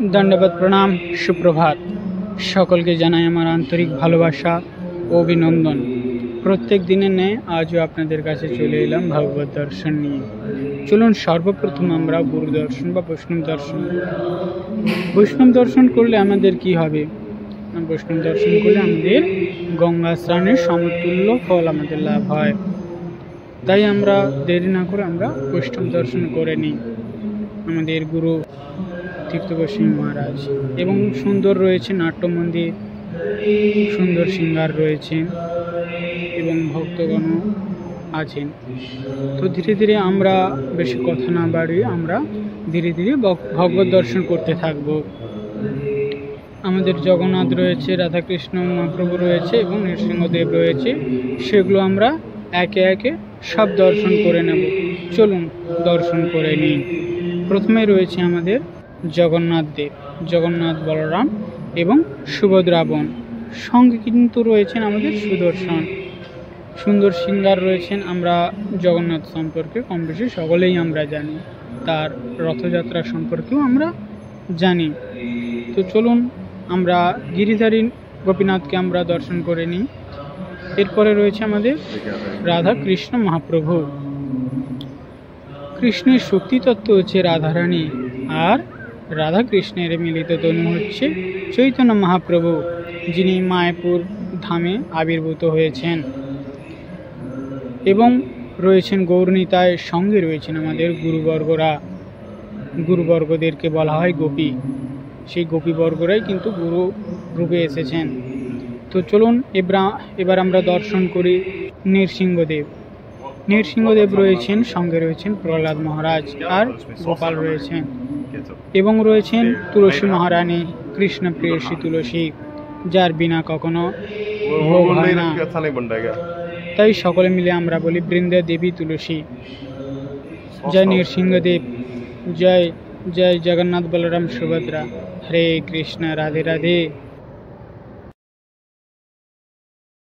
दंडवत प्रणाम सुप्रभात सकल के जानाई आमार आंतरिक भालोबासा ओ अभिनंदन। प्रत्येक दिने ने आजो आपनादेर काछे चले एलाम भगवत दर्शन निये। चलुन सर्वप्रथम आमरा गुरु दर्शन बा वैष्णव दर्शन करले आमादेर कि हबे? वैष्णव दर्शन करले आमादेर गंगा स्नानेर समतुल्य फल आमादेर लाभ हय। ताई आमरा देरी ना करे आमरा वैष्णव दर्शन करे निই। आमादेर गुरु तीर्थ गोस्वामी महाराज एवं सुंदर रयेছে नाट्य मंदिर, सुंदर सिंगार रयेছেন এবং ভক্তগণ আছেন। তো ধীরে ধীরে আমরা বেশি কথা না বাড়িয়ে আমরা ধীরে ধীরে ভগবত দর্শন করতে থাকব। আমাদের জগন্নাথ রয়েছে, রাধাকৃষ্ণ মহাপ্রভু রয়েছে এবং নৃসিংহদেব রয়েছে, সেগুলো আমরা একে একে সব দর্শন করে নেব। চলুন দর্শন করে নিই। প্রথমে রয়েছে আমাদের জগন্নাথ দেব, জগন্নাথ বলরাম এবং সুভদ্রা বোন। সঙ্গে কিন্তু রয়েছেন আমাদের সুদর্শন, সুন্দর সিঙ্গার রয়েছেন। আমরা জগন্নাথ সম্পর্কে কম বেশি সকলেই আমরা জানি, তার রথযাত্রা সম্পর্কেও আমরা জানি। তো চলুন আমরা গিরিধারী গোপীনাথকে আমরা দর্শন করে নিই। এরপরে রয়েছে আমাদের রাধা কৃষ্ণ মহাপ্রভু। কৃষ্ণের শক্তি তত্ত্ব হচ্ছে রাধারানী, আর রাধা কৃষ্ণের মিলিত তনু হচ্ছে চৈতন্য মহাপ্রভু, যিনি মায়াপুর ধামে আবির্ভূত হয়েছেন। এবং রয়েছেন গৌরনীতায়, সঙ্গে রয়েছেন আমাদের গুরুবর্গরা। গুরুবর্গদেরকে বলা হয় গোপী, সেই গোপীবর্গরাই কিন্তু গুরু রূপে এসেছেন। তো চলুন এবার আমরা দর্শন করি নৃসিংহদেব। নৃসিংহদেব রয়েছেন, সঙ্গে রয়েছেন প্রহ্লাদ মহারাজ আর গোপাল রয়েছেন, এবং রয়েছেন তুলসী মহারানী, কৃষ্ণ প্রেয়সী তুলসী, যার বিনা কখনো ভোগ হয় না। তাই সকলে মিলে আমরা বলি বৃন্দা দেবী তুলসী। জয় নৃসিংহদেব, জয় জয় জগন্নাথ বলরাম সুভদ্রা। হরে কৃষ্ণ, রাধে রাধে।